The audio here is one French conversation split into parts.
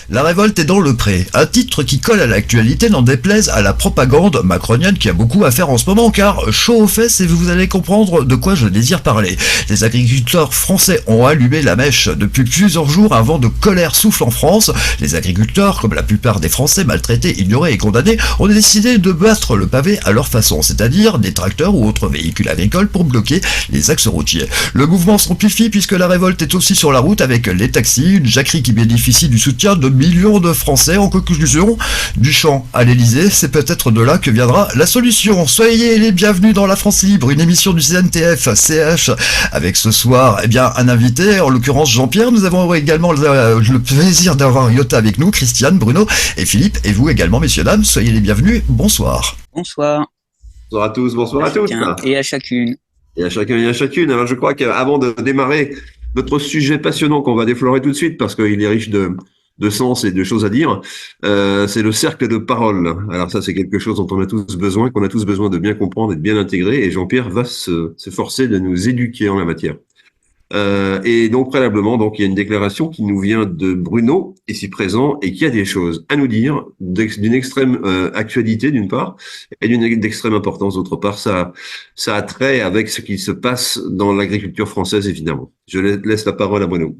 La révolte est dans le pré, un titre qui colle à l'actualité n'en déplaise à la propagande macronienne qui a beaucoup à faire en ce moment car chaud aux fesses et vous allez comprendre de quoi je désire parler. Les agriculteurs français ont allumé la mèche. Depuis plusieurs jours, un vent de colère souffle en France. Les agriculteurs, comme la plupart des Français maltraités, ignorés et condamnés, ont décidé de battre le pavé à leur façon, c'est-à-dire des tracteurs ou autres véhicules agricoles pour bloquer les axes routiers. Le mouvement s'amplifie puisque la révolte est aussi sur la route avec les taxis, une jacquerie qui bénéficie du soutien de millions de Français. En conclusion, du champ à l'Elysée, c'est peut-être de là que viendra la solution. Soyez les bienvenus dans La France Libre, une émission du CNTF, CH, avec ce soir, un invité, en l'occurrence Jean-Pierre. Nous avons également le plaisir d'avoir Yota avec nous, Christiane, Bruno et Philippe, et vous également, messieurs, dames, soyez les bienvenus. Bonsoir. Bonsoir. Bonsoir à tous, bonsoir à tous. Et à chacune. Et à chacun et à chacune. Alors, je crois qu'avant de démarrer notre sujet passionnant qu'on va déflorer tout de suite parce qu'il est riche de sens et de choses à dire, c'est le cercle de parole. Alors ça, c'est quelque chose dont on a tous besoin, qu'on a tous besoin de bien comprendre et de bien intégrer. Et Jean-Pierre va s'efforcer de nous éduquer en la matière. Et donc préalablement, donc il y a une déclaration qui nous vient de Bruno, ici présent, et qui a des choses à nous dire d'une extrême actualité d'une part, et d'extrême importance d'autre part. Ça a trait avec ce qui se passe dans l'agriculture française, évidemment. Je laisse la parole à Bruno.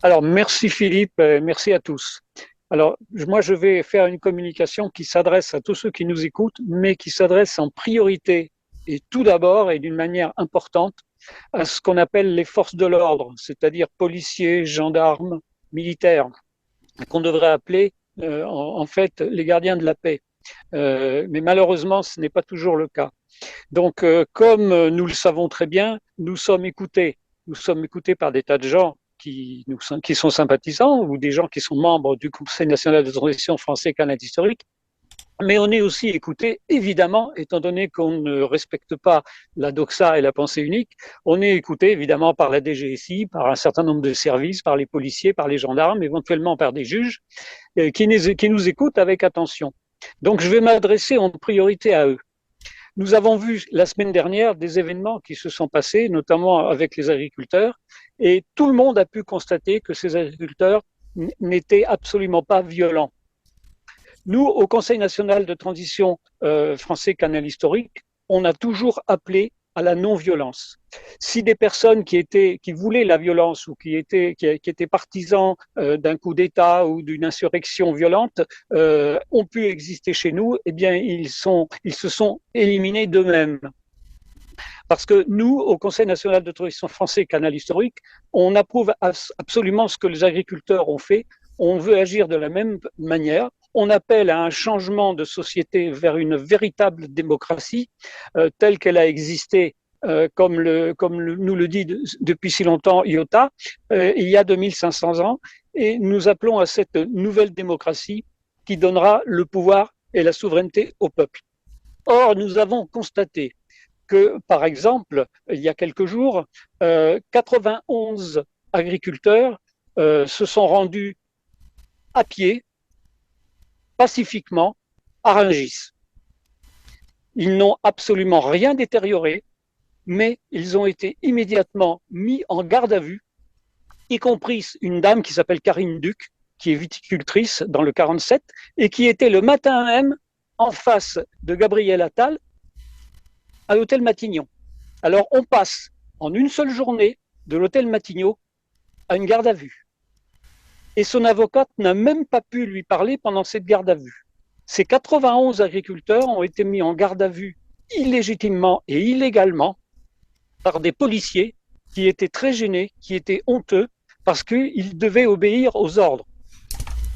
Alors merci Philippe, merci à tous. Alors moi je vais faire une communication qui s'adresse à tous ceux qui nous écoutent, mais qui s'adresse en priorité et tout d'abord et d'une manière importante à ce qu'on appelle les forces de l'ordre, c'est-à-dire policiers, gendarmes, militaires, qu'on devrait appeler en fait les gardiens de la paix. Mais malheureusement, ce n'est pas toujours le cas. Donc, comme nous le savons très bien, nous sommes écoutés. Nous sommes écoutés par des tas de gens qui sont sympathisants ou des gens qui sont membres du Conseil national de transition français canadien historique. Mais on est aussi écouté, évidemment, étant donné qu'on ne respecte pas la doxa et la pensée unique, on est écouté évidemment par la DGSI, par un certain nombre de services, par les policiers, par les gendarmes, éventuellement par des juges, qui nous écoutent avec attention. Donc je vais m'adresser en priorité à eux. Nous avons vu la semaine dernière des événements qui se sont passés, notamment avec les agriculteurs, et tout le monde a pu constater que ces agriculteurs n'étaient absolument pas violents. Nous, au Conseil national de transition français canal historique, on a toujours appelé à la non-violence. Si des personnes qui voulaient la violence ou qui étaient partisans d'un coup d'État ou d'une insurrection violente ont pu exister chez nous, eh bien ils se sont éliminés d'eux-mêmes. Parce que nous, au Conseil national de transition français canal historique, on approuve absolument ce que les agriculteurs ont fait. On veut agir de la même manière. On appelle à un changement de société vers une véritable démocratie telle qu'elle a existé, comme nous le dit depuis si longtemps Iota, il y a 2500 ans. Et nous appelons à cette nouvelle démocratie qui donnera le pouvoir et la souveraineté au peuple. Or, nous avons constaté que, par exemple, il y a quelques jours, 91 agriculteurs se sont rendus à pied, pacifiquement, à Rungis. Ils n'ont absolument rien détérioré, mais ils ont été immédiatement mis en garde à vue, y compris une dame qui s'appelle Karine Duc, qui est viticultrice dans le 47, et qui était le matin même en face de Gabriel Attal à l'hôtel Matignon. Alors on passe en une seule journée de l'hôtel Matignon à une garde à vue. Et son avocate n'a même pas pu lui parler pendant cette garde à vue. Ces 91 agriculteurs ont été mis en garde à vue illégitimement et illégalement par des policiers qui étaient très gênés, qui étaient honteux, parce qu'ils devaient obéir aux ordres.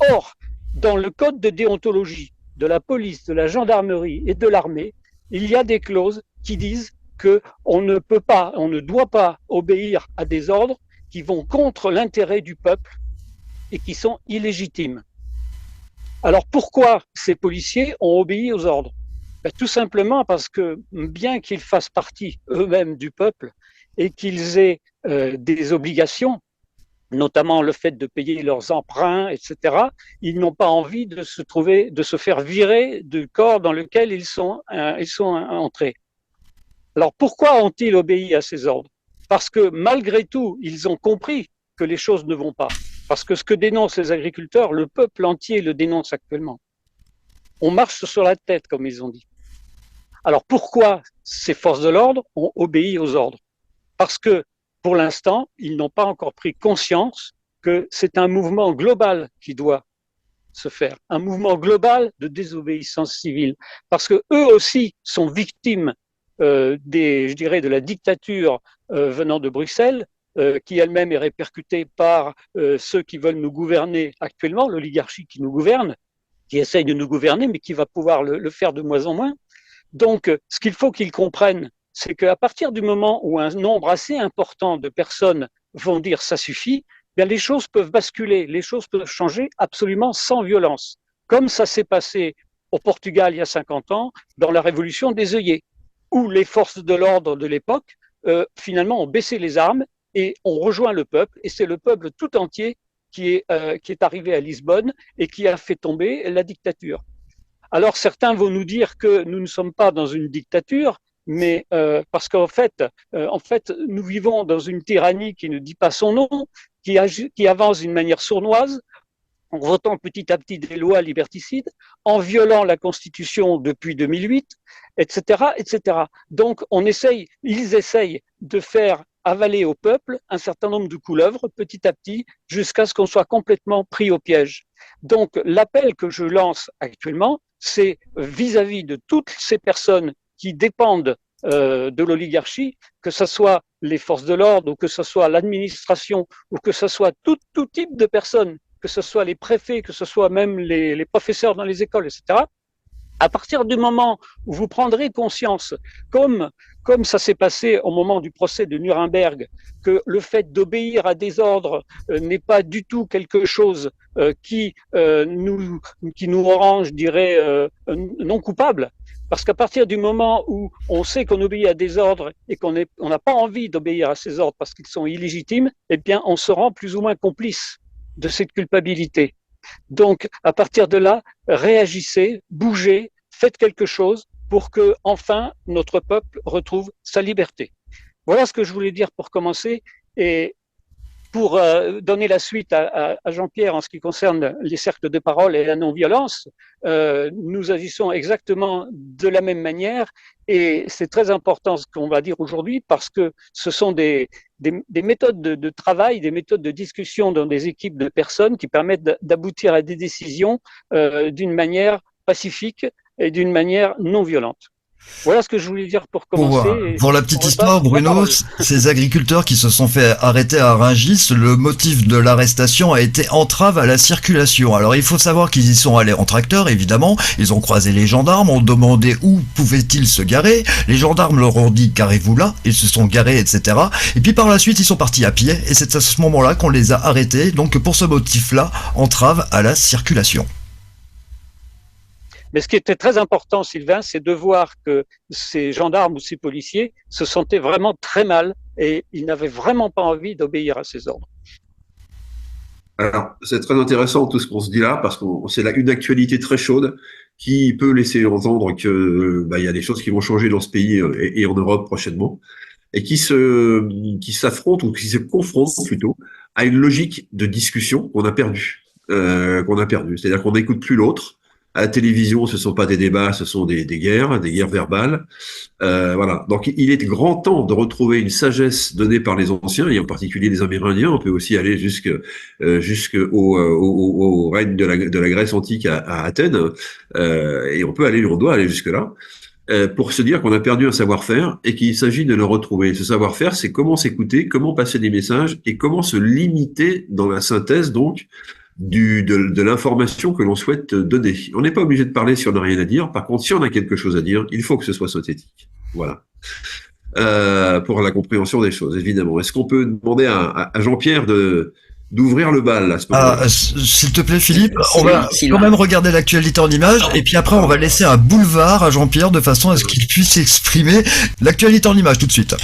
Or, dans le code de déontologie de la police, de la gendarmerie et de l'armée, il y a des clauses qui disent qu'on ne doit pas obéir à des ordres qui vont contre l'intérêt du peuple et qui sont illégitimes. Alors pourquoi ces policiers ont obéi aux ordres? Tout simplement parce que bien qu'ils fassent partie eux-mêmes du peuple et qu'ils aient des obligations, notamment le fait de payer leurs emprunts, etc., ils n'ont pas envie de se faire virer du corps dans lequel ils sont entrés. Alors pourquoi ont-ils obéi à ces ordres? Parce que malgré tout, ils ont compris que les choses ne vont pas. Parce que ce que dénoncent les agriculteurs, le peuple entier le dénonce actuellement. On marche sur la tête, comme ils ont dit. Alors pourquoi ces forces de l'ordre ont obéi aux ordres? Parce que pour l'instant, ils n'ont pas encore pris conscience que c'est un mouvement global qui doit se faire, un mouvement global de désobéissance civile, parce que eux aussi sont victimes je dirais, de la dictature venant de Bruxelles, qui elle-même est répercutée par ceux qui veulent nous gouverner actuellement, l'oligarchie qui nous gouverne, qui essaye de nous gouverner, mais qui va pouvoir le faire de moins en moins. Donc, ce qu'il faut qu'ils comprennent, c'est qu'à partir du moment où un nombre assez important de personnes vont dire ça suffit, bien les choses peuvent basculer, les choses peuvent changer absolument sans violence, comme ça s'est passé au Portugal il y a 50 ans, dans la révolution des œillets, où les forces de l'ordre de l'époque, finalement, ont baissé les armes et ont rejoint le peuple, et c'est le peuple tout entier qui est arrivé à Lisbonne et qui a fait tomber la dictature. Alors certains vont nous dire que nous ne sommes pas dans une dictature, mais parce qu'en fait, nous vivons dans une tyrannie qui ne dit pas son nom, qui avance d'une manière sournoise, en votant petit à petit des lois liberticides, en violant la Constitution depuis 2008, etc., etc. Donc ils essayent de faire avaler au peuple un certain nombre de couleuvres petit à petit jusqu'à ce qu'on soit complètement pris au piège. Donc l'appel que je lance actuellement, c'est vis-à-vis de toutes ces personnes qui dépendent de l'oligarchie, que ce soit les forces de l'ordre ou que ce soit l'administration ou que ce soit tout type de personnes, que ce soit les préfets, que ce soit même les professeurs dans les écoles, etc. À partir du moment où vous prendrez conscience, comme ça s'est passé au moment du procès de Nuremberg, que le fait d'obéir à des ordres n'est pas du tout quelque chose qui nous rend, je dirais, non coupables, parce qu'à partir du moment où on sait qu'on obéit à des ordres et qu'on n'a pas envie d'obéir à ces ordres parce qu'ils sont illégitimes, eh bien, on se rend plus ou moins complice de cette culpabilité. Donc, à partir de là, réagissez, bougez, faites quelque chose pour que, enfin, notre peuple retrouve sa liberté. Voilà ce que je voulais dire pour commencer. Et pour donner la suite à Jean-Pierre en ce qui concerne les cercles de parole et la non-violence, nous agissons exactement de la même manière et c'est très important ce qu'on va dire aujourd'hui parce que ce sont des méthodes de travail, des méthodes de discussion dans des équipes de personnes qui permettent d'aboutir à des décisions d'une manière pacifique et d'une manière non violente. Voilà ce que je voulais dire pour commencer. Pour la petite histoire, Bruno, ces agriculteurs qui se sont fait arrêter à Rungis, le motif de l'arrestation a été entrave à la circulation. Alors il faut savoir qu'ils y sont allés en tracteur, évidemment. Ils ont croisé les gendarmes, ont demandé où pouvaient-ils se garer. Les gendarmes leur ont dit garez-vous là. Ils se sont garés, etc. Et puis par la suite, ils sont partis à pied. Et c'est à ce moment-là qu'on les a arrêtés. Donc pour ce motif-là, entrave à la circulation. Mais ce qui était très important, Sylvain, c'est de voir que ces gendarmes ou ces policiers se sentaient vraiment très mal et ils n'avaient vraiment pas envie d'obéir à ces ordres. Alors, c'est très intéressant tout ce qu'on se dit là, parce que c'est là une actualité très chaude qui peut laisser entendre que y a des choses qui vont changer dans ce pays et en Europe prochainement, et qui s'affrontent ou qui se confrontent plutôt à une logique de discussion qu'on a perdue. C'est-à-dire qu'on n'écoute plus l'autre. À la télévision, ce sont pas des débats, ce sont des guerres verbales. Voilà. Donc, il est grand temps de retrouver une sagesse donnée par les anciens, et en particulier les Amérindiens. On peut aussi aller jusqu'au règne de la Grèce antique à Athènes, et on doit aller jusque-là, pour se dire qu'on a perdu un savoir-faire et qu'il s'agit de le retrouver. Ce savoir-faire, c'est comment s'écouter, comment passer des messages et comment se limiter dans la synthèse, donc, de l'information que l'on souhaite donner. On n'est pas obligé de parler si on n'a rien à dire. Par contre, si on a quelque chose à dire, il faut que ce soit synthétique. Voilà. Pour la compréhension des choses, évidemment. Est-ce qu'on peut demander à Jean-Pierre d'ouvrir le bal à ce moment-là? S'il te plaît, Philippe, on va quand même regarder l'actualité en images et puis après on va laisser un boulevard à Jean-Pierre de façon à ce qu'il puisse exprimer l'actualité en images tout de suite.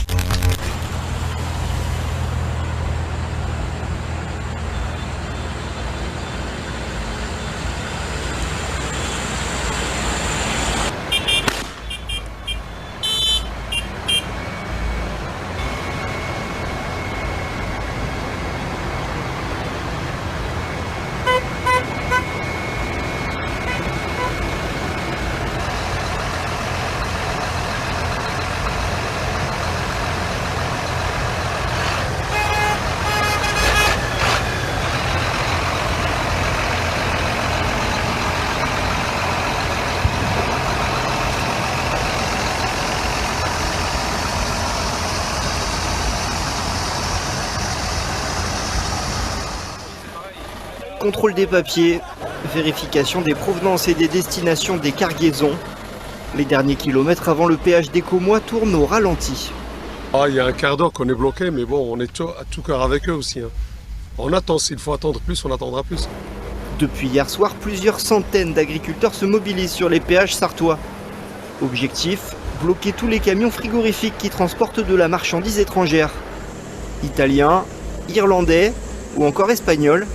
contrôle des papiers, vérification des provenances et des destinations des cargaisons. Les derniers kilomètres avant le péage des Commois tournent au ralenti. Ah, il y a un quart d'heure qu'on est bloqué, mais bon, on est à tout cœur avec eux aussi. On attend, s'il faut attendre plus, on attendra plus. Depuis hier soir, plusieurs centaines d'agriculteurs se mobilisent sur les péages sarthois. Objectif, bloquer tous les camions frigorifiques qui transportent de la marchandise étrangère. Italiens, irlandais ou encore espagnols,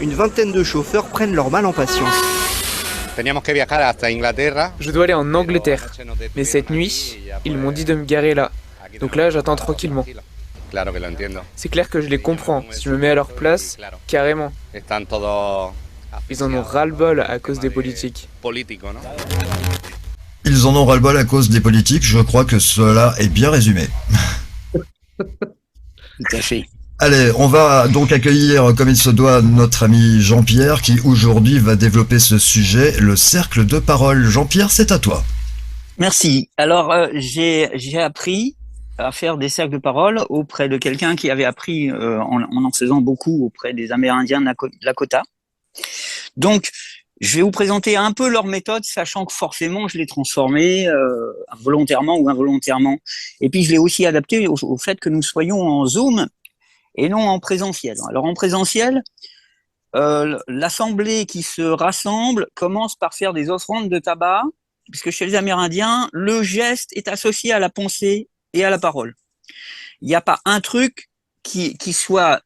une vingtaine de chauffeurs prennent leur mal en patience. Je dois aller en Angleterre, mais cette nuit, ils m'ont dit de me garer là. Donc là, j'attends tranquillement. C'est clair que je les comprends, si je me mets à leur place, carrément. Ils en ont ras-le-bol à cause des politiques. Ils en ont ras-le-bol à cause des politiques, je crois que cela est bien résumé. Tout à fait. Allez, on va donc accueillir comme il se doit notre ami Jean-Pierre qui aujourd'hui va développer ce sujet, le cercle de parole. Jean-Pierre, c'est à toi. Merci. Alors, j'ai appris à faire des cercles de parole auprès de quelqu'un qui avait appris en faisant beaucoup auprès des Amérindiens de Lakota. Donc, je vais vous présenter un peu leur méthode, sachant que forcément, je l'ai transformée volontairement ou involontairement. Et puis, je l'ai aussi adapté au fait que nous soyons en Zoom et non en présentiel. Alors, en présentiel, l'assemblée qui se rassemble commence par faire des offrandes de tabac, puisque chez les Amérindiens, le geste est associé à la pensée et à la parole. Il n'y a pas un truc qui soit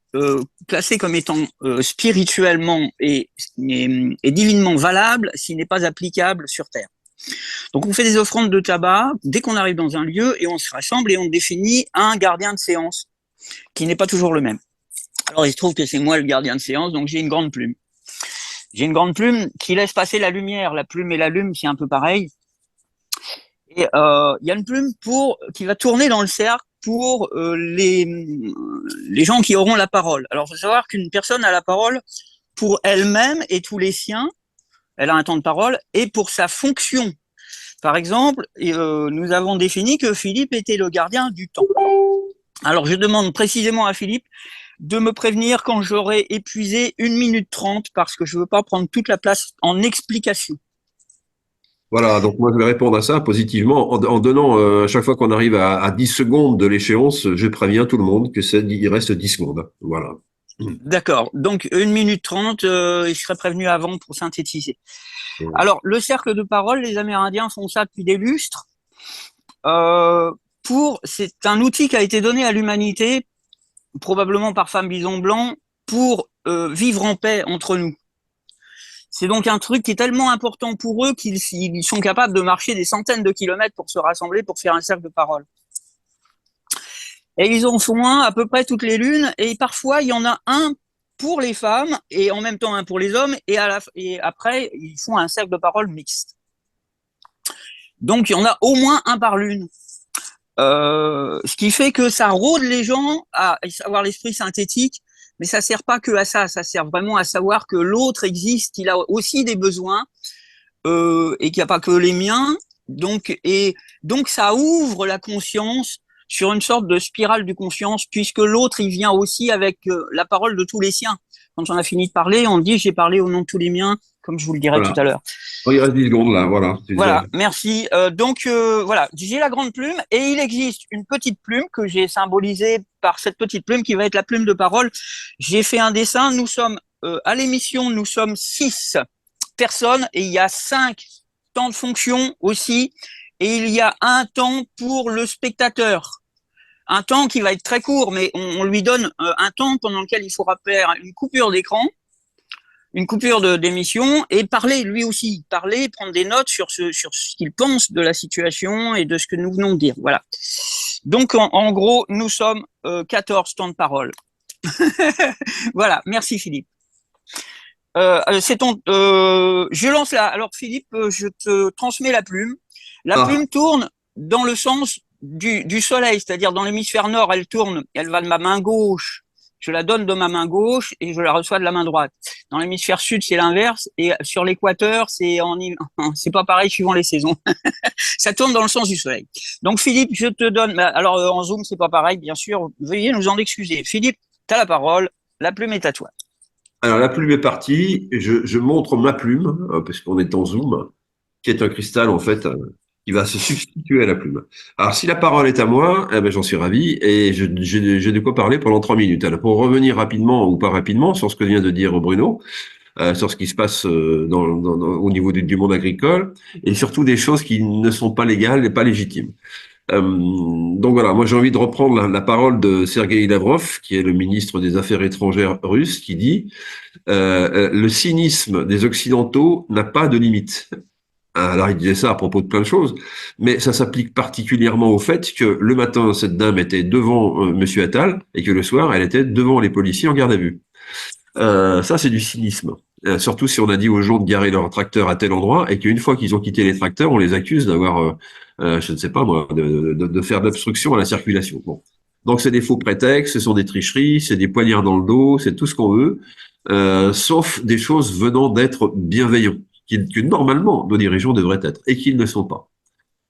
classé comme étant spirituellement et divinement valable s'il n'est pas applicable sur Terre. Donc on fait des offrandes de tabac dès qu'on arrive dans un lieu et on se rassemble et on définit un gardien de séance qui n'est pas toujours le même. Alors il se trouve que c'est moi le gardien de séance, donc j'ai une grande plume. J'ai une grande plume qui laisse passer la lumière. La plume et la lume, c'est un peu pareil. Et il y a une plume qui va tourner dans le cercle pour les gens qui auront la parole. Alors, il faut savoir qu'une personne a la parole pour elle-même et tous les siens. Elle a un temps de parole et pour sa fonction. Par exemple, nous avons défini que Philippe était le gardien du temps. Alors, je demande précisément à Philippe de me prévenir quand j'aurai épuisé 1 minute 30 parce que je ne veux pas prendre toute la place en explication. Voilà, donc moi je vais répondre à ça positivement en donnant à chaque fois qu'on arrive à 10 secondes de l'échéance, je préviens tout le monde il reste 10 secondes. Voilà. D'accord, donc 1 minute 30, je serai prévenu avant pour synthétiser. Ouais. Alors, le cercle de parole, les Amérindiens font ça depuis des lustres. C'est un outil qui a été donné à l'humanité, probablement par Femme Bison Blanc, pour vivre en paix entre nous. C'est donc un truc qui est tellement important pour eux qu'ils sont capables de marcher des centaines de kilomètres pour se rassembler, pour faire un cercle de parole. Et ils en font un à peu près toutes les lunes, et parfois il y en a un pour les femmes, et en même temps un pour les hommes, et après ils font un cercle de parole mixte. Donc il y en a au moins un par lune. Ce qui fait que ça rôde les gens à avoir l'esprit synthétique, mais ça sert pas que à ça sert vraiment à savoir que l'autre existe, qu'il a aussi des besoins et qu'il n'y a pas que les miens. Donc ça ouvre la conscience sur une sorte de spirale de conscience, puisque l'autre il vient aussi avec la parole de tous les siens. Quand on a fini de parler, on dit j'ai parlé au nom de tous les miens, comme je vous le dirai tout à l'heure. Il reste 10 secondes là, voilà. Voilà, merci. Voilà, j'ai la grande plume et il existe une petite plume que j'ai symbolisée par cette petite plume qui va être la plume de parole. J'ai fait un dessin, nous sommes à l'émission, nous sommes 6 personnes et il y a 5 temps de fonction aussi et il y a un temps pour le spectateur. Un temps qui va être très court, mais on lui donne un temps pendant lequel il faudra faire une coupure d'écran, une coupure d'émission et parler lui aussi, prendre des notes sur ce qu'il pense de la situation et de ce que nous venons de dire. Voilà. Donc en gros, nous sommes 14 temps de parole. Voilà, merci Philippe. Je lance là. Alors Philippe, je te transmets la plume. La plume tourne dans le sens du soleil, c'est-à-dire dans l'hémisphère nord, elle tourne, elle va de ma main gauche, je la donne de ma main gauche et je la reçois de la main droite. Dans l'hémisphère sud, c'est l'inverse et sur l'équateur, c'est pas pareil suivant les saisons. Ça tourne dans le sens du soleil. Donc Philippe, je te donne, alors en Zoom, c'est pas pareil, bien sûr, veuillez nous en excuser. Philippe, tu as la parole, la plume est à toi. Alors, la plume est partie. Je montre ma plume, parce qu'on est en Zoom, qui est un cristal, en fait, qui va se substituer à la plume. Alors, si la parole est à moi, eh ben, j'en suis ravi et j'ai de quoi parler pendant 3 minutes. Alors, pour revenir rapidement ou pas rapidement sur ce que vient de dire Bruno, sur ce qui se passe au niveau du monde agricole et surtout des choses qui ne sont pas légales et pas légitimes. Donc voilà, moi j'ai envie de reprendre la parole de Sergueï Lavrov, qui est le ministre des Affaires étrangères russe, qui dit le cynisme des Occidentaux n'a pas de limite. Alors il disait ça à propos de plein de choses, mais ça s'applique particulièrement au fait que le matin, cette dame était devant Monsieur Attal et que le soir, elle était devant les policiers en garde à vue. Ça, c'est du cynisme. Surtout si on a dit aux gens de garer leur tracteur à tel endroit et qu'une fois qu'ils ont quitté les tracteurs, on les accuse d'avoir, je ne sais pas moi, de faire de l'obstruction à la circulation. Bon. Donc c'est des faux prétextes, ce sont des tricheries, c'est des poignards dans le dos, c'est tout ce qu'on veut, sauf des choses venant d'être bienveillants, que normalement nos dirigeants devraient être et qu'ils ne sont pas.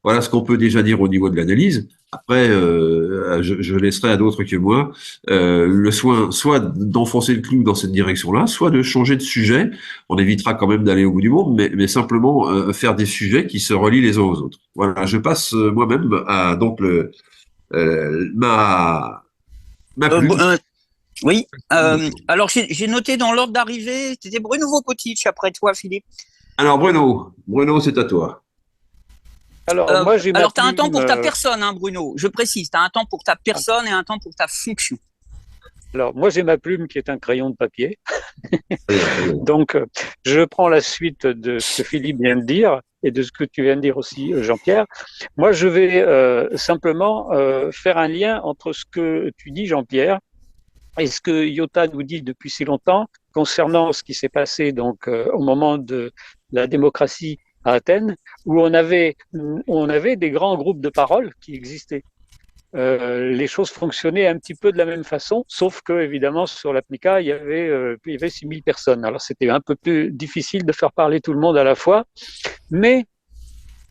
Voilà ce qu'on peut déjà dire au niveau de l'analyse. Après, je laisserai à d'autres que moi le soin soit d'enfoncer le clou dans cette direction-là, soit de changer de sujet. On évitera quand même d'aller au bout du monde, mais simplement faire des sujets qui se relient les uns aux autres. Voilà, je passe moi-même à donc ma plume. Oui. Alors j'ai noté dans l'ordre d'arrivée, c'était Bruno Vopotic après toi, Philippe. Alors Bruno, c'est à toi. Alors, moi, j'ai tu as un temps pour ta personne, hein, Bruno. Je précise, tu as un temps pour ta personne et un temps pour ta fonction. Alors, moi, j'ai ma plume qui est un crayon de papier. Donc, je prends la suite de ce que Philippe vient de dire et de ce que tu viens de dire aussi, Jean-Pierre. Moi, je vais simplement faire un lien entre ce que tu dis, Jean-Pierre, et ce que Iota nous dit depuis si longtemps concernant ce qui s'est passé donc au moment de la démocratie à Athènes, où on avait des grands groupes de parole qui existaient. Les choses fonctionnaient un petit peu de la même façon, sauf que évidemment sur l'applica il y avait 6000 personnes. Alors c'était un peu plus difficile de faire parler tout le monde à la fois, mais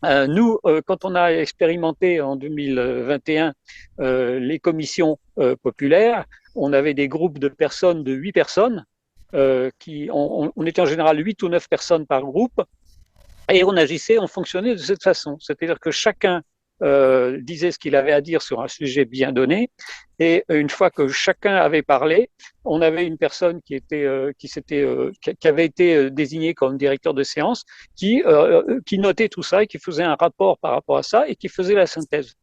nous, quand on a expérimenté en 2021 les commissions populaires, on avait des groupes de personnes, de 8 personnes, on était en général 8 ou 9 personnes par groupe, et on fonctionnait de cette façon. C'est-à-dire que chacun disait ce qu'il avait à dire sur un sujet bien donné, et une fois que chacun avait parlé, on avait une personne qui avait été désignée comme directeur de séance, qui notait tout ça et qui faisait un rapport par rapport à ça et qui faisait la synthèse.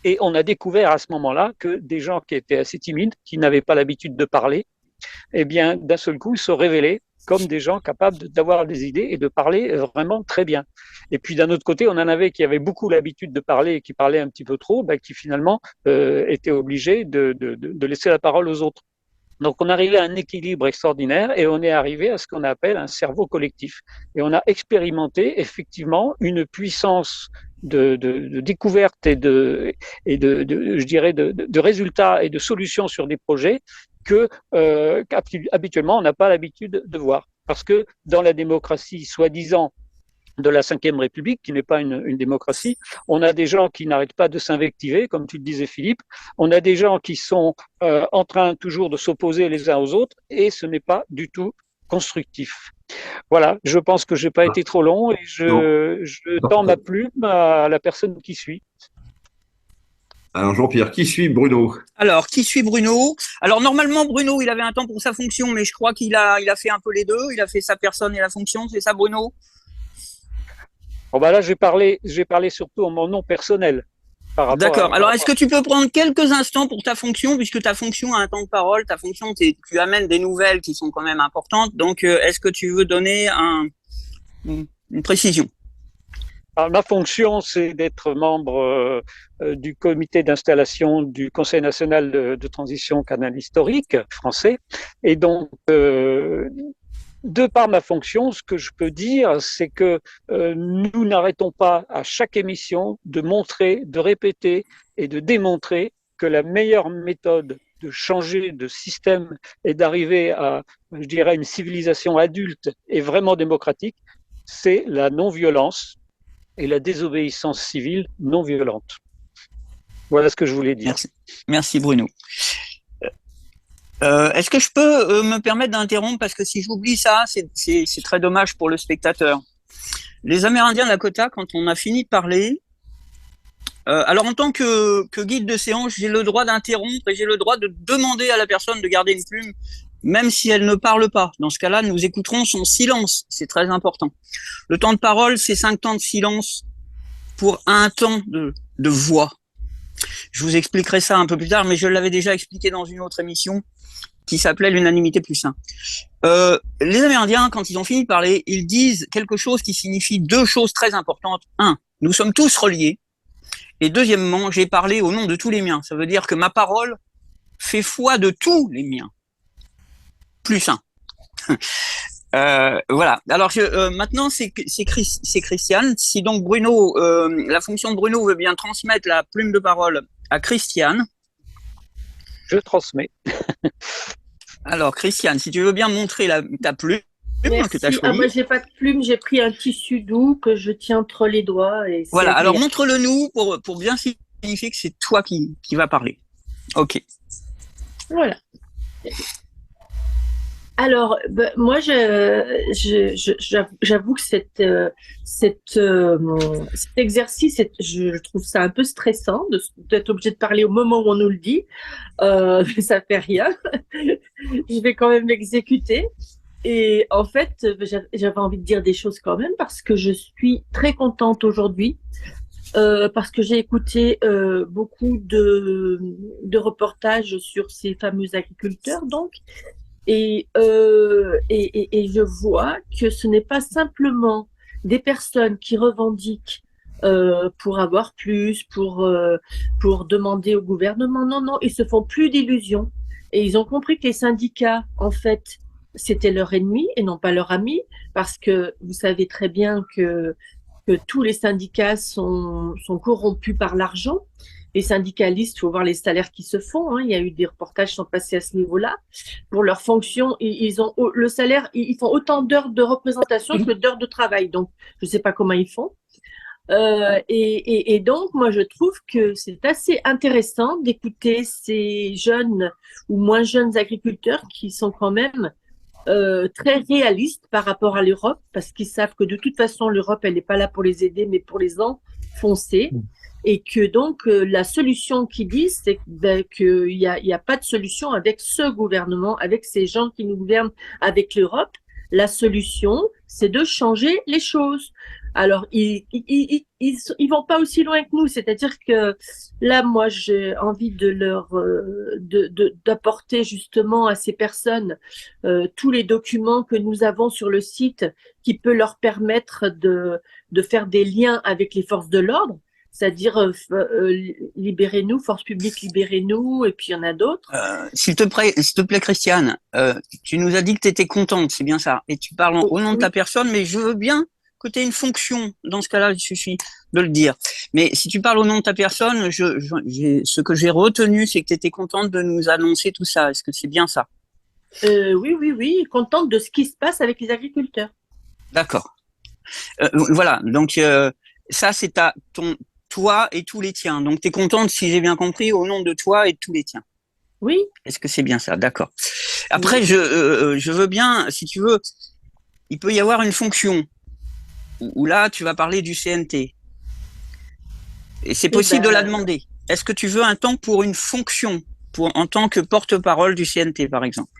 Et on a découvert à ce moment-là que des gens qui étaient assez timides, qui n'avaient pas l'habitude de parler, eh bien, d'un seul coup, ils se révélaient comme des gens capables d'avoir des idées et de parler vraiment très bien. Et puis d'un autre côté, on en avait qui avaient beaucoup l'habitude de parler et qui parlaient un petit peu trop, qui finalement étaient obligés de laisser la parole aux autres. Donc on arrivait à un équilibre extraordinaire et on est arrivé à ce qu'on appelle un cerveau collectif. Et on a expérimenté effectivement une puissance de découverte et je dirais de résultats et de solutions sur des projets qu'habituellement on n'a pas l'habitude de voir. Parce que dans la démocratie soi-disant de la Ve République, qui n'est pas une démocratie, on a des gens qui n'arrêtent pas de s'invectiver, comme tu le disais Philippe, on a des gens qui sont en train toujours de s'opposer les uns aux autres, et ce n'est pas du tout constructif. Voilà, je pense que je n'ai pas été trop long, et je tends ma plume à la personne qui suit. Alors Jean-Pierre, qui suit Bruno? Alors, qui suit Bruno? Alors normalement, Bruno, il avait un temps pour sa fonction, mais je crois qu'il a fait un peu les deux, il a fait sa personne et la fonction, c'est ça Bruno? Bon, là, je vais parler surtout en mon nom personnel. D'accord. Alors, est-ce que tu peux prendre quelques instants pour ta fonction, puisque ta fonction a un temps de parole, ta fonction, tu amènes des nouvelles qui sont quand même importantes. Donc, est-ce que tu veux donner une précision? Alors, ma fonction, c'est d'être membre du comité d'installation du Conseil national de transition canal historique français. Et donc, de par ma fonction, ce que je peux dire, c'est que nous n'arrêtons pas à chaque émission de montrer, de répéter et de démontrer que la meilleure méthode de changer de système et d'arriver à, je dirais, une civilisation adulte et vraiment démocratique, c'est la non-violence et la désobéissance civile non violente. Voilà ce que je voulais dire. Merci Bruno. Est-ce que je peux me permettre d'interrompre parce que si j'oublie ça, c'est très dommage pour le spectateur. Les Amérindiens Lakota, quand on a fini de parler, alors en tant que guide de séance, j'ai le droit d'interrompre et j'ai le droit de demander à la personne de garder une plume, même si elle ne parle pas. Dans ce cas-là, nous écouterons son silence. C'est très important. Le temps de parole, c'est 5 temps de silence pour un temps de voix. Je vous expliquerai ça un peu plus tard, mais je l'avais déjà expliqué dans une autre émission qui s'appelait l'unanimité plus 1. Les Amérindiens, quand ils ont fini de parler, ils disent quelque chose qui signifie 2 choses très importantes. 1, nous sommes tous reliés. Et deuxièmement, j'ai parlé au nom de tous les miens. Ça veut dire que ma parole fait foi de tous les miens. Plus 1. Voilà. Alors maintenant, c'est Christiane. Si donc Bruno, la fonction de Bruno veut bien transmettre la plume de parole à Christiane. Je transmets. Alors, Christiane, si tu veux bien montrer ta plume que tu as choisie. Moi, j'ai pas de plume, j'ai pris un tissu doux que je tiens entre les doigts. Et voilà, alors montre-le nous pour bien signifier que c'est toi qui vas parler. Ok. Voilà. Alors, moi, j'avoue que cet exercice, je trouve ça un peu stressant d'être obligé de parler au moment où on nous le dit. Mais ça fait rien. Je vais quand même l'exécuter. Et en fait, j'avais envie de dire des choses quand même parce que je suis très contente aujourd'hui. Parce que j'ai écouté beaucoup de reportages sur ces fameux agriculteurs, donc. Et je vois que ce n'est pas simplement des personnes qui revendiquent pour avoir plus, pour demander au gouvernement. Non, non, ils se font plus d'illusions. Et ils ont compris que les syndicats, en fait, c'était leur ennemi et non pas leur ami, parce que vous savez très bien que tous les syndicats sont corrompus par l'argent. Les syndicalistes, il faut voir les salaires qui se font. Hein. Il y a eu des reportages qui sont passés à ce niveau-là. Pour leur fonction, ils ont le salaire, ils font autant d'heures de représentation que d'heures de travail. Donc, je ne sais pas comment ils font. Et donc, moi, je trouve que c'est assez intéressant d'écouter ces jeunes ou moins jeunes agriculteurs qui sont quand même très réalistes par rapport à l'Europe, parce qu'ils savent que de toute façon, l'Europe, elle n'est pas là pour les aider, mais pour les enfoncer. Et que donc, la solution qu'ils disent, c'est qu'il n'y a pas de solution avec ce gouvernement, avec ces gens qui nous gouvernent, avec l'Europe. La solution, c'est de changer les choses. Alors, ils vont pas aussi loin que nous. C'est-à-dire que là, moi, j'ai envie de d'apporter justement à ces personnes tous les documents que nous avons sur le site qui peut leur permettre de faire des liens avec les forces de l'ordre. C'est-à-dire libérez-nous, force publique, libérez-nous, et puis il y en a d'autres. S'il te plaît, Christiane, tu nous as dit que tu étais contente, c'est bien ça, et tu parles au nom de ta personne, mais je veux bien que tu aies une fonction. Dans ce cas-là, il suffit de le dire. Mais si tu parles au nom de ta personne, ce que j'ai retenu, c'est que tu étais contente de nous annoncer tout ça. Est-ce que c'est bien ça? Oui, contente de ce qui se passe avec les agriculteurs. D'accord. Voilà, donc ça, c'est toi et tous les tiens. Donc, tu es contente, si j'ai bien compris, au nom de toi et de tous les tiens. Oui. Est-ce que c'est bien ça? D'accord. Après, oui. Je veux bien, si tu veux, il peut y avoir une fonction où là, tu vas parler du CNT. Et c'est possible de la demander. Est-ce que tu veux un temps pour une fonction, en tant que porte-parole du CNT, par exemple?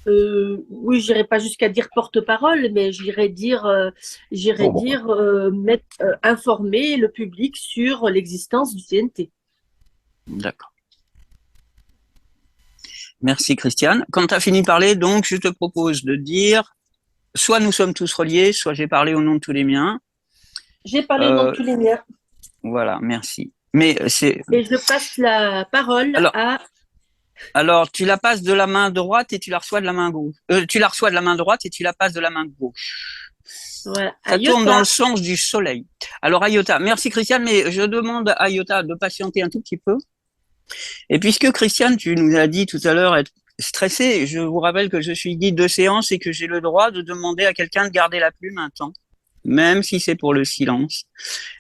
Oui, j'irai pas jusqu'à dire porte-parole, mais j'irai dire informer le public sur l'existence du CNT. D'accord. Merci Christiane. Quand tu as fini de parler, donc je te propose de dire soit nous sommes tous reliés, soit j'ai parlé au nom de tous les miens. J'ai parlé au nom de tous les miens. Voilà, merci. Mais c'est. Et je passe la parole à. Alors, tu la passes de la main droite et tu la reçois de la main gauche. Tu la reçois de la main droite et tu la passes de la main gauche. Voilà. Ça tourne dans le sens du soleil. Alors, Ayota, merci Christiane, mais je demande à Ayota de patienter un tout petit peu. Et puisque Christiane, tu nous as dit tout à l'heure être stressée, je vous rappelle que je suis guide de séance et que j'ai le droit de demander à quelqu'un de garder la plume un temps, même si c'est pour le silence.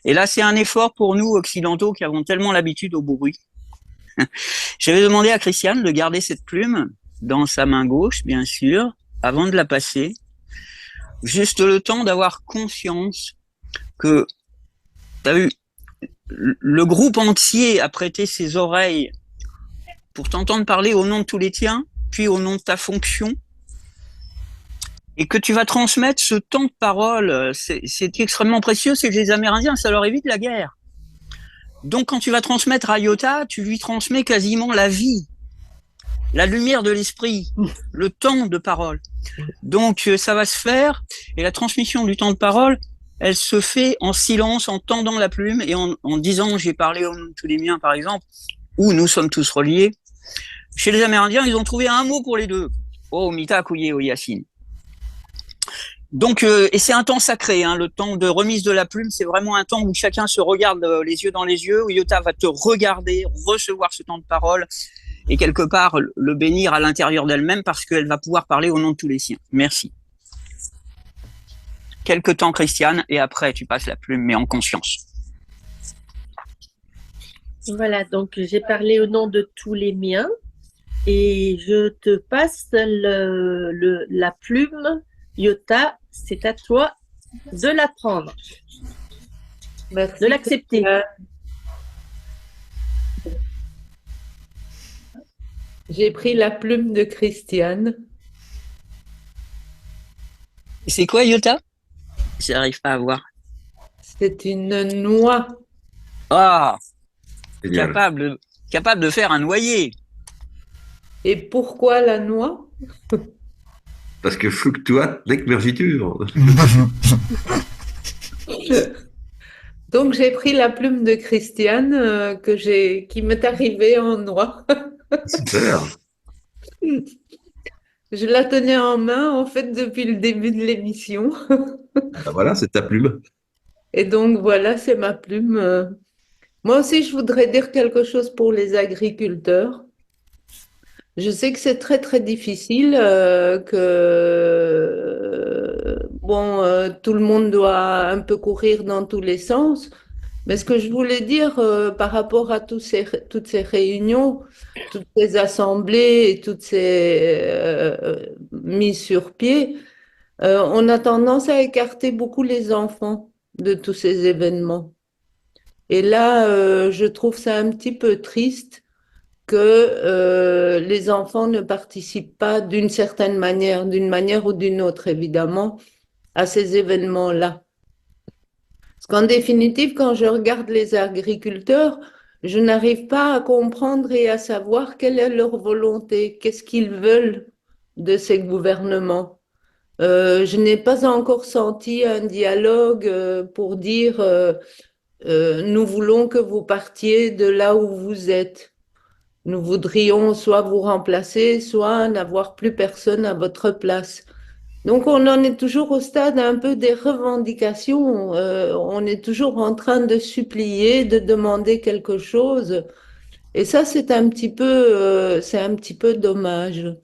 Et là, c'est un effort pour nous occidentaux qui avons tellement l'habitude au bruit. J'avais demandé à Christiane de garder cette plume dans sa main gauche, bien sûr, avant de la passer. Juste le temps d'avoir conscience que, t'as vu, le groupe entier a prêté ses oreilles pour t'entendre parler au nom de tous les tiens, puis au nom de ta fonction, et que tu vas transmettre ce temps de parole. C'est extrêmement précieux. C'est que les Amérindiens, ça leur évite la guerre. Donc, quand tu vas transmettre à Iota, tu lui transmets quasiment la vie, la lumière de l'esprit, le temps de parole. Donc, ça va se faire, et la transmission du temps de parole, elle se fait en silence, en tendant la plume, et en disant, j'ai parlé au nom de tous les miens, par exemple, ou nous sommes tous reliés. Chez les Amérindiens, ils ont trouvé un mot pour les deux. Oh, Mita Kuye Oyasin. Donc, et c'est un temps sacré, hein, le temps de remise de la plume, c'est vraiment un temps où chacun se regarde les yeux dans les yeux, où Iota va te regarder, recevoir ce temps de parole, et quelque part le bénir à l'intérieur d'elle-même parce qu'elle va pouvoir parler au nom de tous les siens. Merci. Quelque temps, Christiane, et après tu passes la plume, mais en conscience. Voilà, donc j'ai parlé au nom de tous les miens et je te passe la plume. Iota, c'est à toi de la prendre. Merci. De l'accepter. J'ai pris la plume de Christiane. C'est quoi, Iota? J'arrive pas à voir. C'est une noix. Ah, Génial. capable de faire un noyer. Et pourquoi la noix? Parce que fluctuat nec mergitur. Donc j'ai pris la plume de Christiane qui m'est arrivée en noix. Super. Je la tenais en main en fait depuis le début de l'émission. Ben voilà, c'est ta plume. Et donc voilà, c'est ma plume. Moi aussi, je voudrais dire quelque chose pour les agriculteurs. Je sais que c'est très très difficile, tout le monde doit un peu courir dans tous les sens. Mais ce que je voulais dire par rapport à toutes ces réunions, toutes ces assemblées et toutes ces mises sur pied, on a tendance à écarter beaucoup les enfants de tous ces événements. Et là, je trouve ça un petit peu triste que les enfants ne participent pas d'une certaine manière, d'une manière ou d'une autre, évidemment, à ces événements-là. Parce qu'en définitive, quand je regarde les agriculteurs, je n'arrive pas à comprendre et à savoir quelle est leur volonté, qu'est-ce qu'ils veulent de ces gouvernements. Je n'ai pas encore senti un dialogue pour dire nous voulons que vous partiez de là où vous êtes. Nous voudrions soit vous remplacer, soit n'avoir plus personne à votre place. Donc on en est toujours au stade un peu des revendications. On est toujours en train de supplier, de demander quelque chose. Et ça, c'est un petit peu dommage.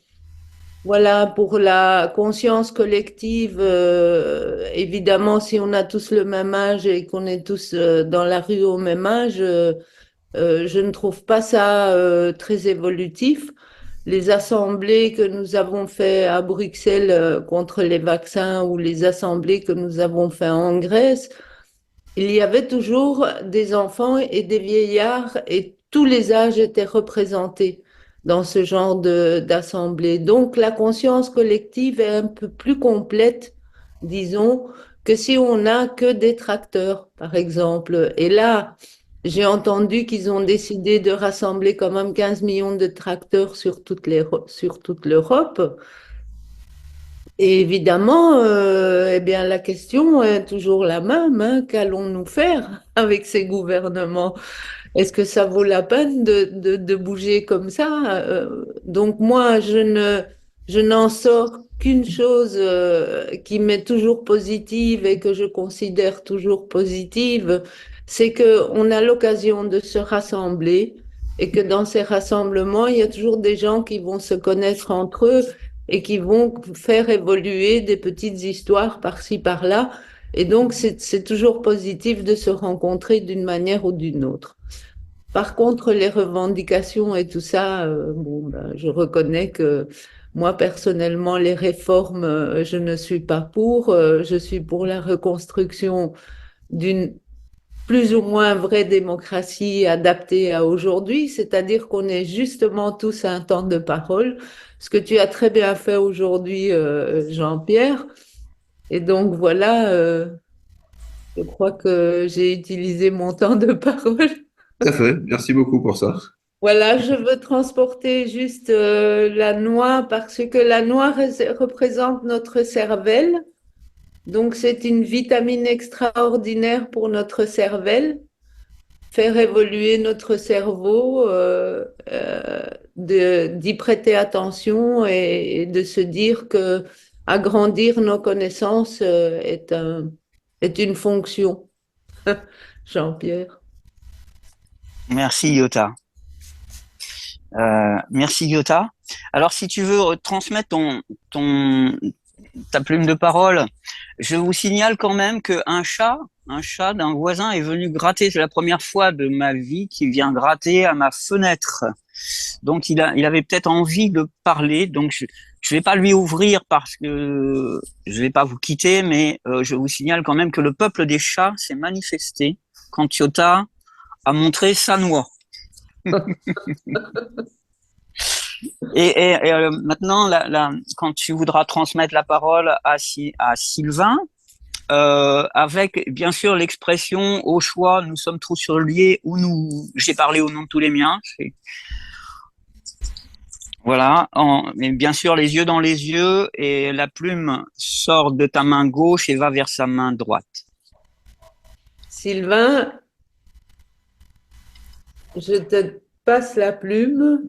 Voilà, pour la conscience collective, évidemment, si on a tous le même âge et qu'on est tous dans la rue au même âge, je ne trouve pas ça très évolutif. Les assemblées que nous avons fait à Bruxelles contre les vaccins ou les assemblées que nous avons fait en Grèce, il y avait toujours des enfants et des vieillards et tous les âges étaient représentés dans ce genre d'assemblée. Donc la conscience collective est un peu plus complète, disons, que si on n'a que des tracteurs, par exemple. Et là, j'ai entendu qu'ils ont décidé de rassembler quand même 15 millions de tracteurs sur toute l'Europe. Et évidemment, eh bien, la question est toujours la même, hein, qu'allons-nous faire avec ces gouvernements? Est-ce que ça vaut la peine de bouger comme ça? Donc moi, je n'en sors qu'une chose qui m'est toujours positive et que je considère toujours positive, c'est qu'on a l'occasion de se rassembler et que dans ces rassemblements, il y a toujours des gens qui vont se connaître entre eux et qui vont faire évoluer des petites histoires par-ci, par-là. Et donc, c'est toujours positif de se rencontrer d'une manière ou d'une autre. Par contre, les revendications et tout ça, bon, ben, je reconnais que moi, personnellement, les réformes, je ne suis pas pour. Je suis pour la reconstruction d'une plus ou moins vraie démocratie adaptée à aujourd'hui, c'est-à-dire qu'on ait justement tous un temps de parole, ce que tu as très bien fait aujourd'hui, Jean-Pierre. Et donc voilà, je crois que j'ai utilisé mon temps de parole. Tout à fait. Merci beaucoup pour ça. Voilà, je veux transporter juste la noix parce que la noix représente notre cervelle. Donc, c'est une vitamine extraordinaire pour notre cervelle. Faire évoluer notre cerveau, d'y prêter attention et de se dire que agrandir nos connaissances est une fonction. Jean-Pierre. Merci, Yota. Merci, Yota. Alors, si tu veux transmettre ta plume de parole, je vous signale quand même qu'un chat d'un voisin est venu gratter. C'est la première fois de ma vie qu'il vient gratter à ma fenêtre. Donc, il avait peut-être envie de parler. Donc, je vais pas lui ouvrir parce que je vais pas vous quitter, mais je vous signale quand même que le peuple des chats s'est manifesté quand Yota a montré sa noix. Et maintenant, quand tu voudras transmettre la parole à Sylvain, avec bien sûr l'expression au choix, nous sommes trop sur le lieu où j'ai parlé au nom de tous les miens. Voilà, mais bien sûr les yeux dans les yeux et la plume sort de ta main gauche et va vers sa main droite. Sylvain, je te passe la plume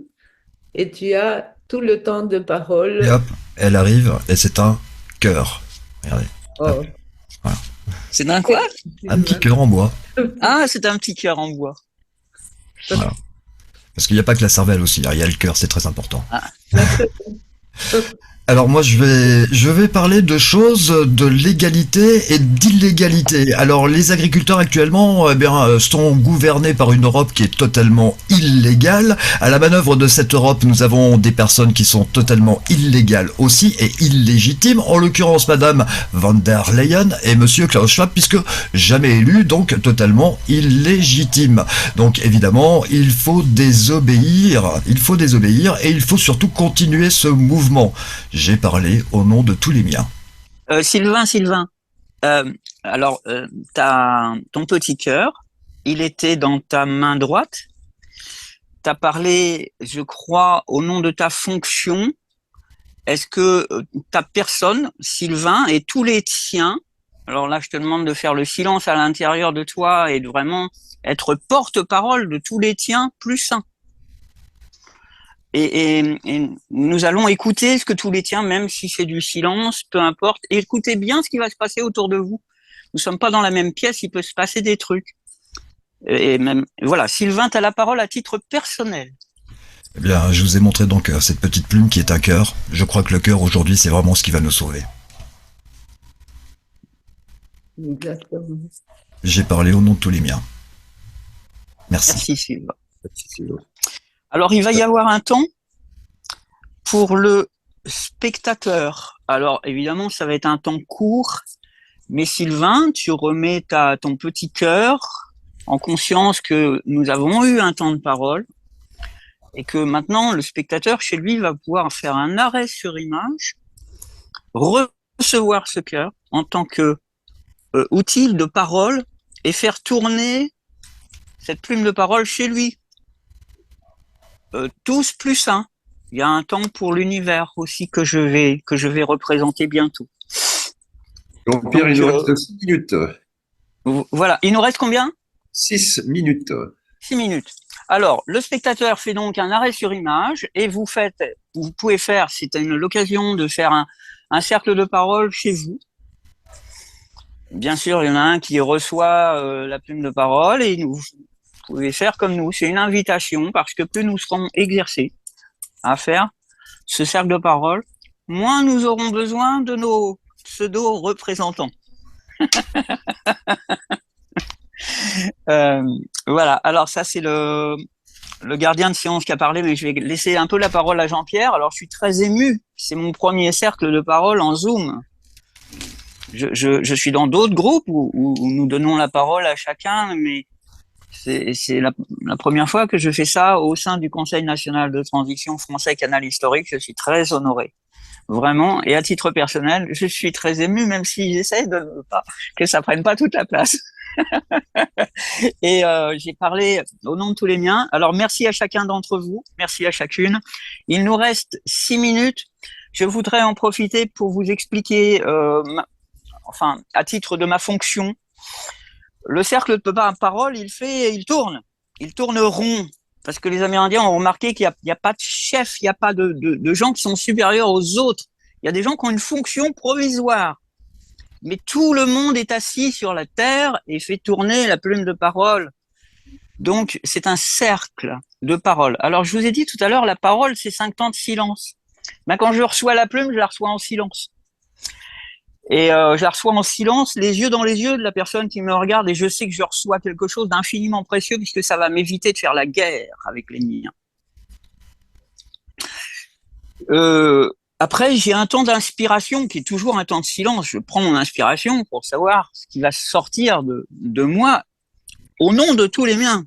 et tu as tout le temps de parole. Et hop, elle arrive et c'est un cœur. Regardez. Oh. Voilà. C'est un quoi? Un petit cœur en bois. Ah, c'est un petit cœur en bois. Voilà. Parce qu'il n'y a pas que la cervelle aussi, il y a le cœur, c'est très important. Ah. Alors moi je vais parler de choses de légalité et d'illégalité. Alors les agriculteurs actuellement sont gouvernés par une Europe qui est totalement illégale. À la manœuvre de cette Europe, nous avons des personnes qui sont totalement illégales aussi et illégitimes. En l'occurrence Madame van der Leyen et Monsieur Klaus Schwab, puisque jamais élu, donc totalement illégitime. Donc évidemment, il faut désobéir et il faut surtout continuer ce mouvement. J'ai parlé au nom de tous les miens. Sylvain, alors ton petit cœur, il était dans ta main droite. Tu as parlé, je crois, au nom de ta fonction. Est-ce que ta personne, Sylvain, et tous les tiens, alors là je te demande de faire le silence à l'intérieur de toi et de vraiment être porte-parole de tous les tiens plus un. Et nous allons écouter ce que tous les tiens, même si c'est du silence, peu importe. Écoutez bien ce qui va se passer autour de vous. Nous sommes pas dans la même pièce, il peut se passer des trucs. Et même, voilà, Sylvain, tu as la parole à titre personnel. Eh bien, je vous ai montré donc cette petite plume qui est un cœur. Je crois que le cœur aujourd'hui, c'est vraiment ce qui va nous sauver. Exactement. J'ai parlé au nom de tous les miens. Merci. Merci Sylvain. Alors, il va y avoir un temps pour le spectateur. Alors, évidemment, ça va être un temps court, mais Sylvain, tu remets ton petit cœur en conscience que nous avons eu un temps de parole et que maintenant, le spectateur, chez lui, va pouvoir faire un arrêt sur image, recevoir ce cœur en tant que outil de parole et faire tourner cette plume de parole chez lui. Tous plus un. Il y a un temps pour l'univers aussi que je vais représenter bientôt. Jean-Pierre, il nous reste 6 minutes. Voilà, il nous reste combien? 6 minutes. 6 minutes. Alors, le spectateur fait donc un arrêt sur image et vous pouvez faire, c'est l'occasion de faire un cercle de parole chez vous. Bien sûr, il y en a un qui reçoit la plume de parole et vous pouvez faire comme nous. C'est une invitation parce que plus nous serons exercés à faire ce cercle de parole, moins nous aurons besoin de nos pseudo-représentants. Voilà. Alors ça, c'est le gardien de séance qui a parlé, mais je vais laisser un peu la parole à Jean-Pierre. Alors, je suis très ému. C'est mon premier cercle de parole en Zoom. Je suis dans d'autres groupes où nous donnons la parole à chacun, mais c'est la première fois que je fais ça au sein du Conseil national de transition français Canal historique. Je suis très honoré. Vraiment. Et à titre personnel, je suis très ému, même si j'essaie de ne pas, que ça prenne pas toute la place. Et j'ai parlé au nom de tous les miens. Alors merci à chacun d'entre vous, merci à chacune. Il nous reste 6 minutes. Je voudrais en profiter pour vous expliquer, à titre de ma fonction, le cercle de parole, il tourne rond. Parce que les Amérindiens ont remarqué qu'il n'y a pas de chef, il n'y a pas de gens qui sont supérieurs aux autres. Il y a des gens qui ont une fonction provisoire. Mais tout le monde est assis sur la terre et fait tourner la plume de parole. Donc, c'est un cercle de parole. Alors, je vous ai dit tout à l'heure, la parole, c'est 5 temps de silence. Ben, quand je reçois la plume, je la reçois en silence. Et je la reçois en silence, les yeux dans les yeux de la personne qui me regarde, et je sais que je reçois quelque chose d'infiniment précieux puisque ça va m'éviter de faire la guerre avec les miens. Après, j'ai un temps d'inspiration qui est toujours un temps de silence. Je prends mon inspiration pour savoir ce qui va sortir de moi au nom de tous les miens.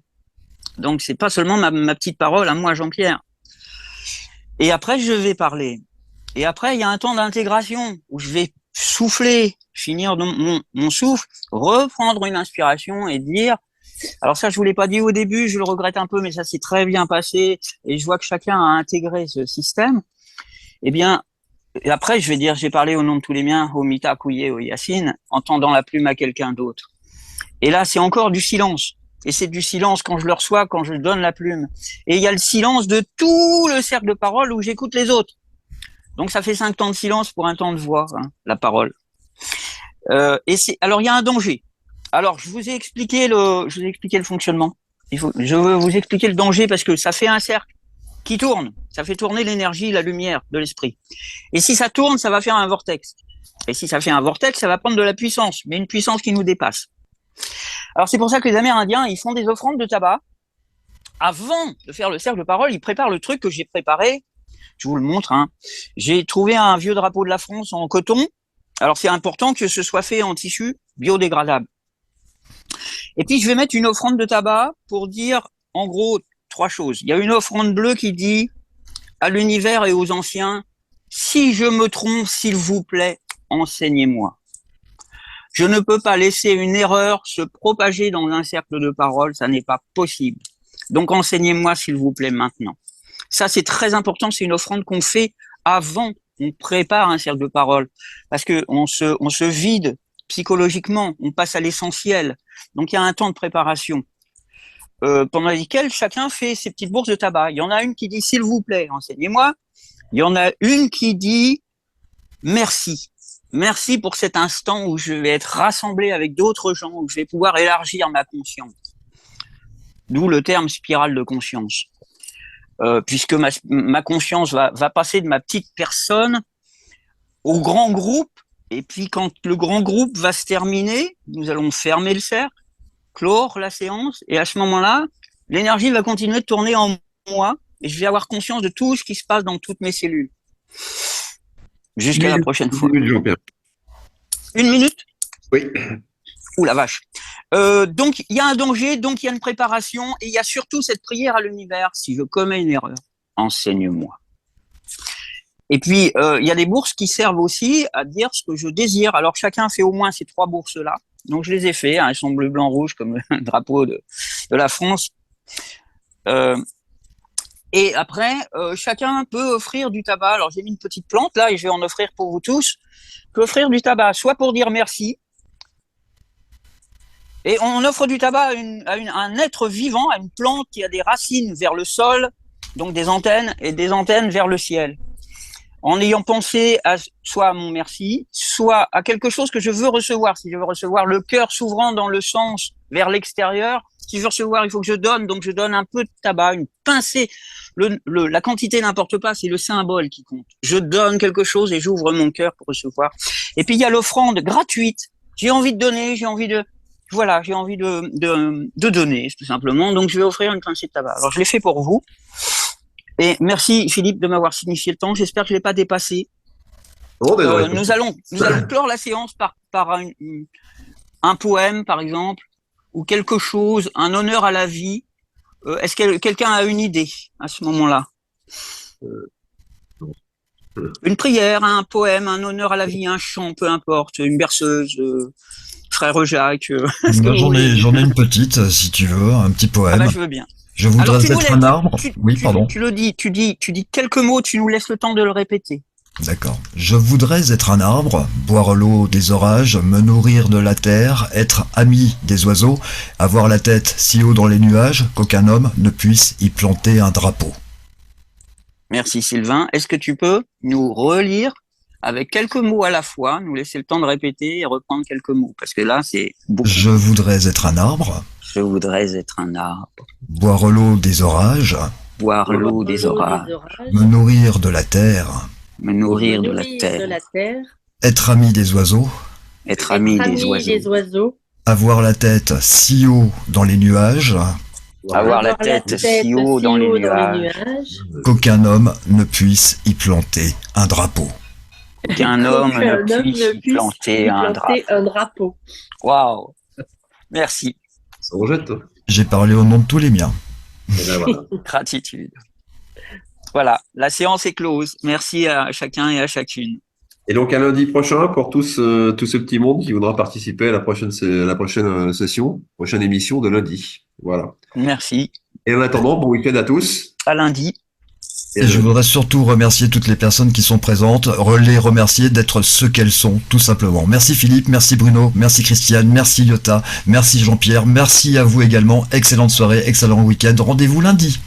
Donc, c'est pas seulement ma petite parole à moi, Jean-Pierre. Et après, je vais parler. Et après, il y a un temps d'intégration où je vais souffler, finir mon souffle, reprendre une inspiration et dire, alors ça, je vous l'ai pas dit au début, je le regrette un peu, mais ça s'est très bien passé et je vois que chacun a intégré ce système. Eh bien, et après, je vais dire, j'ai parlé au nom de tous les miens, au Mita, Kouye, au Yacine, en tendant la plume à quelqu'un d'autre. Et là, c'est encore du silence. Et c'est du silence quand je le reçois, quand je donne la plume. Et il y a le silence de tout le cercle de parole où j'écoute les autres. Donc, ça fait 5 temps de silence pour un temps de voix, la parole. Alors, il y a un danger. Alors, je vous ai expliqué le fonctionnement. Je veux vous expliquer le danger parce que ça fait un cercle qui tourne. Ça fait tourner l'énergie, la lumière de l'esprit. Et si ça tourne, ça va faire un vortex. Et si ça fait un vortex, ça va prendre de la puissance, mais une puissance qui nous dépasse. Alors, c'est pour ça que les Amérindiens, ils font des offrandes de tabac. Avant de faire le cercle de parole, ils préparent le truc que j'ai préparé. Je vous le montre. J'ai trouvé un vieux drapeau de la France en coton. Alors, c'est important que ce soit fait en tissu biodégradable. Et puis, je vais mettre une offrande de tabac pour dire, en gros, 3 choses. Il y a une offrande bleue qui dit à l'univers et aux anciens, si je me trompe, s'il vous plaît, enseignez-moi. Je ne peux pas laisser une erreur se propager dans un cercle de parole, ça n'est pas possible. Donc, enseignez-moi, s'il vous plaît, maintenant. Ça, c'est très important, c'est une offrande qu'on fait avant qu'on prépare un cercle de parole. Parce que on se vide psychologiquement, on passe à l'essentiel. Donc, il y a un temps de préparation. Pendant lesquels chacun fait ses petites bourses de tabac. Il y en a une qui dit « S'il vous plaît, enseignez-moi ». Il y en a une qui dit « Merci ». Merci pour cet instant où je vais être rassemblé avec d'autres gens, où je vais pouvoir élargir ma conscience. D'où le terme spirale de conscience. Puisque ma conscience va passer de ma petite personne au grand groupe. Et puis quand le grand groupe va se terminer, nous allons fermer le cercle, clore la séance, et à ce moment-là, l'énergie va continuer de tourner en moi, et je vais avoir conscience de tout ce qui se passe dans toutes mes cellules. Jusqu'à la prochaine fois. 1 minute, Jean-Pierre. 1 minute? Oui. Ouh la vache. Donc, il y a un danger, donc il y a une préparation, et il y a surtout cette prière à l'univers. Si je commets une erreur, enseigne-moi. Et puis, il y a des bourses qui servent aussi à dire ce que je désire. Alors, chacun fait au moins ces 3 bourses-là. Donc, je les ai fait. Elles sont bleu, blanc, rouge, comme le drapeau de la France. Et après, chacun peut offrir du tabac. Alors, j'ai mis une petite plante là et je vais en offrir pour vous tous. Je peux offrir du tabac, soit pour dire merci. Et on offre du tabac à un être vivant, à une plante qui a des racines vers le sol, donc des antennes, et des antennes vers le ciel. En ayant pensé soit à mon merci, soit à quelque chose que je veux recevoir. Si je veux recevoir le cœur s'ouvrant dans le sens vers l'extérieur, si je veux recevoir, il faut que je donne. Donc, je donne un peu de tabac, une pincée. La quantité n'importe pas, c'est le symbole qui compte. Je donne quelque chose et j'ouvre mon cœur pour recevoir. Et puis, il y a l'offrande gratuite. J'ai envie de donner, j'ai envie de voilà, j'ai envie de donner, tout simplement. Donc, je vais offrir une pincée de tabac. Alors, je l'ai fait pour vous. Et merci, Philippe, de m'avoir signifié le temps. J'espère que je ne l'ai pas dépassé. Oh, nous allons clore la séance par un poème, par exemple, ou quelque chose, un honneur à la vie. Est-ce que quelqu'un a une idée à ce moment-là? Une prière, un poème, un honneur à la vie, un chant, peu importe, une berceuse, frère Jacques. J'en ai une petite, si tu veux, un petit poème. Ah bah, je veux bien. Je voudrais être un arbre. Oui, pardon. Tu dis quelques mots, tu nous laisses le temps de le répéter. D'accord. Je voudrais être un arbre, boire l'eau des orages, me nourrir de la terre, être ami des oiseaux, avoir la tête si haut dans les nuages qu'aucun homme ne puisse y planter un drapeau. Merci Sylvain. Est-ce que tu peux nous relire avec quelques mots à la fois, nous laisser le temps de répéter et reprendre quelques mots? Parce que là, c'est beaucoup. Je voudrais être un arbre. Je voudrais être un arbre. Boire l'eau des orages. Boire l'eau des orages. Me nourrir de la terre. Me nourrir de la terre. Être ami des oiseaux. Être ami des oiseaux. Avoir la tête si haut dans les nuages. Avoir la tête si haut dans les nuages. Qu'aucun homme ne puisse y planter un drapeau. Qu'un homme ne puisse y planter un drapeau. Waouh. Merci. Ça rejette. J'ai parlé au nom de tous les miens. Ben voilà. Gratitude. Voilà, la séance est close. Merci à chacun et à chacune. Et donc à lundi prochain pour tout ce petit monde qui voudra participer à la prochaine session, prochaine émission de lundi. Voilà. Merci. Et en attendant, bon week-end à tous. À lundi. Et je voudrais surtout remercier toutes les personnes qui sont présentes, les remercier d'être ce qu'elles sont, tout simplement. Merci Philippe, merci Bruno, merci Christiane, merci Yota, merci Jean-Pierre, merci à vous également. Excellente soirée, excellent week-end. Rendez-vous lundi.